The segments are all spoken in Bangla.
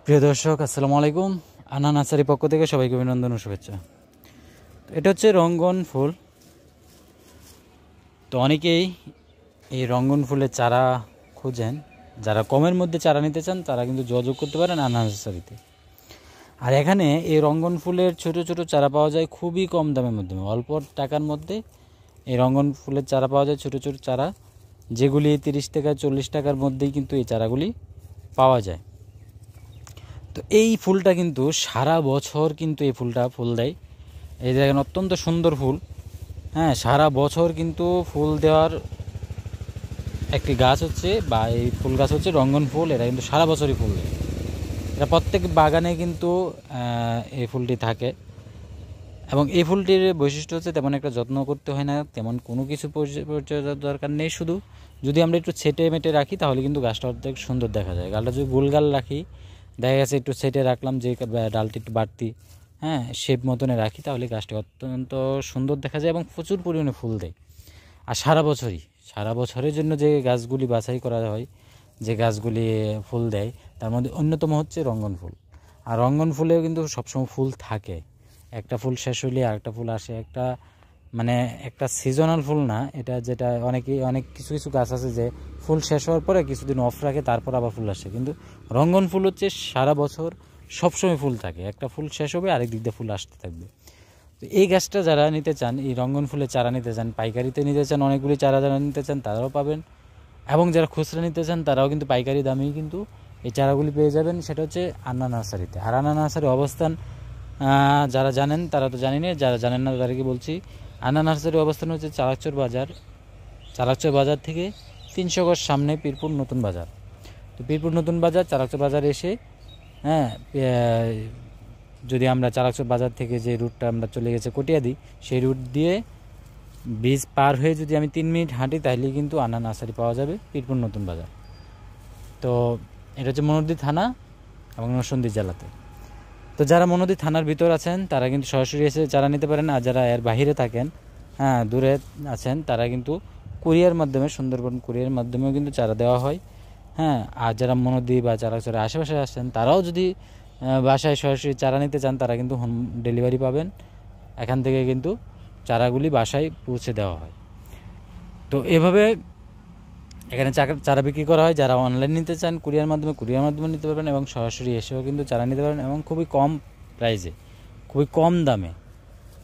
প্রিয় দর্শক, আসসালামু আলাইকুম। আনা নার্সারি পক্ষ থেকে সবাইকে অভিনন্দন ও শুভেচ্ছা। এটা হচ্ছে রঙ্গন ফুল। তো অনেকেই এই রঙ্গন ফুলের চারা খুঁজেন। যারা কমের মধ্যে চারা নিতে চান তারা কিন্তু যোগাযোগ করতে পারেন আনা নার্সারিতে। আর এখানে এই রঙ্গন ফুলের ছোট ছোট চারা পাওয়া যায় খুবই কম দামের মধ্যে, অল্প টাকার মধ্যে এই রঙ্গন ফুলের চারা পাওয়া যায়। ছোট ছোট চারা যেগুলি 30 টাকা 40 টাকার মধ্যেই কিন্তু এই চারাগুলি পাওয়া যায়। তো এই ফুলটা কিন্তু সারা বছর কিন্তু এই ফুলটা ফুল দেয়। এই দেখেন, অত্যন্ত সুন্দর ফুল। হ্যাঁ, সারা বছর কিন্তু ফুল দেওয়ার একটি গাছ হচ্ছে, বা এই ফুল গাছ হচ্ছে রঙ্গন ফুল। এরা কিন্তু সারা বছরই ফুল দেয়। এটা প্রত্যেক বাগানে কিন্তু এই ফুলটি থাকে। এবং এই ফুলটির বৈশিষ্ট্য হচ্ছে তেমন একটা যত্ন করতে হয় না, তেমন কোনো কিছু পরিচর্যার দরকার নেই। শুধু যদি আমরা একটু ছেটে মেটে রাখি তাহলে কিন্তু গাছটা অর্ধেক সুন্দর দেখা যায়। গাছটা যদি গোলগাল রাখি, দেখা গেছে একটু ছেটে রাখলাম, যে ডালটি একটু বাড়তি শেপ মতনে রাখি, তাহলে গাছটি অত্যন্ত সুন্দর দেখা যায় এবং প্রচুর পরিমাণে ফুল দেয়। আর সারা বছরের জন্য যে গাছগুলি বাছাই করা হয়, যে গাছগুলি ফুল দেয়, তার মধ্যে অন্যতম হচ্ছে রঙ্গন ফুল। আর রঙ্গন ফুলেও কিন্তু সবসময় ফুল থাকে। একটা ফুল শেষ হইলে আরেকটা ফুল আসে। একটা সিজনাল ফুল না এটা, যেটা অনেক কিছু কিছু গাছ আছে যে ফুল শেষ হওয়ার পরে কিছুদিন অফ রাখে, তারপর আবার ফুল আসে। কিন্তু রঙ্গন ফুল হচ্ছে সারা বছর সবসময় ফুল থাকে। একটা ফুল শেষ হবে, আরেক দিক দিয়ে ফুল আসতে থাকবে। তো এই গাছটা যারা নিতে চান, এই রঙ্গন ফুলের চারা নিতে চান, পাইকারিতে নিতে চান, অনেকগুলি চারা যারা নিতে চান তারাও পাবেন। এবং যারা খুচরা নিতে চান তারাও কিন্তু পাইকারি দামেই কিন্তু এই চারাগুলি পেয়ে যাবেন। সেটা হচ্ছে আন্না নার্সারিতে। আর আন্না নার্সারির অবস্থান যারা জানেন তারা তো জানেন, যারা জানেন না তাদেরকে বলছি। আন্না নার্সারির অবস্থান হচ্ছে চালাকচর বাজার থেকে 300 গজ সামনে পীরপুর নতুন বাজার। তো পীরপুর নতুন বাজার, চালাকচর বাজার এসে যদি আমরা চালাকচর বাজার থেকে যে রুটটা আমরা চলে গেছে কটিয়াদি, সেই রুট দিয়ে ব্রিজ পার হয়ে যদি আমি 3 মিনিট হাঁটি, তাহলে কিন্তু আন্না নার্সারি পাওয়া যাবে পীরপুর নতুন বাজার। তো এটা হচ্ছে মনোহরদী থানা এবং নরসিংদী জেলাতে। তো যারা মনোহরদী থানার ভিতর আছেন তারা কিন্তু সরাসরি এসে চারা নিতে পারেন। আর যারা এর বাহিরে থাকেন, দূরে আছেন, তারা কিন্তু কুরিয়ার মাধ্যমে, সুন্দরবন কুরিয়ার মাধ্যমেও কিন্তু চারা দেওয়া হয়। আর যারা মনোহরদী বা চারাচরের আশেপাশে আসছেন তারাও যদি বাসায় সরাসরি চারা নিতে চান, তারা কিন্তু হোম ডেলিভারি পাবেন। এখান থেকে কিন্তু চারাগুলি বাসায় পৌঁছে দেওয়া হয়। তো এভাবে এখানে চারা বিক্রি করা হয়। যারা অনলাইন নিতে চান কুরিয়ার মাধ্যমে নিতে পারবেন, এবং সরাসরি এসেও কিন্তু চারা নিতে পারেন, এবং খুবই কম প্রাইসে, খুবই কম দামে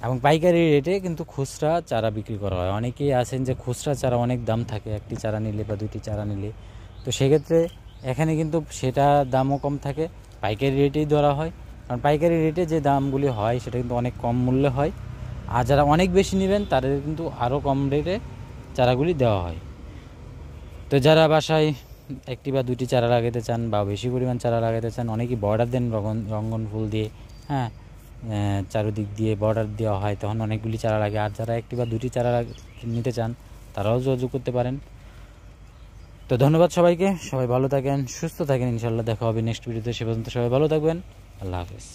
এবং পাইকারি রেটে কিন্তু খুচরা চারা বিক্রি করা হয়। অনেকেই আছেন যে খুচরা চারা অনেক দাম থাকে একটি চারা নিলে বা দুটি চারা নিলে। তো সেক্ষেত্রে এখানে কিন্তু সেটা দামও কম থাকে, পাইকারি রেটেই ধরা হয়। কারণ পাইকারি রেটে যে দামগুলি হয় সেটা কিন্তু অনেক কম মূল্যে হয়। আর যারা অনেক বেশি নেবেন তাদের কিন্তু আরও কম রেটে চারাগুলি দেওয়া হয়। তো যারা বাসায় একটি বা দুটি চারা লাগাতে চান বা বেশি পরিমাণ চারা লাগাতে চান, অনেকেই বর্ডার দেন রঙ্গন ফুল দিয়ে। চারিদিক দিয়ে বর্ডার দেওয়া হয়, তখন অনেকগুলি চারা লাগে। আর যারা একটি বা দুটি চারা নিতে চান তারাও যোগাযোগ করতে পারেন। তো ধন্যবাদ সবাইকে। সবাই ভালো থাকেন, সুস্থ থাকেন। ইনশাল্লাহ দেখা হবে নেক্সট ভিডিওতে। সে পর্যন্ত সবাই ভালো থাকবেন। আল্লাহ হাফেজ।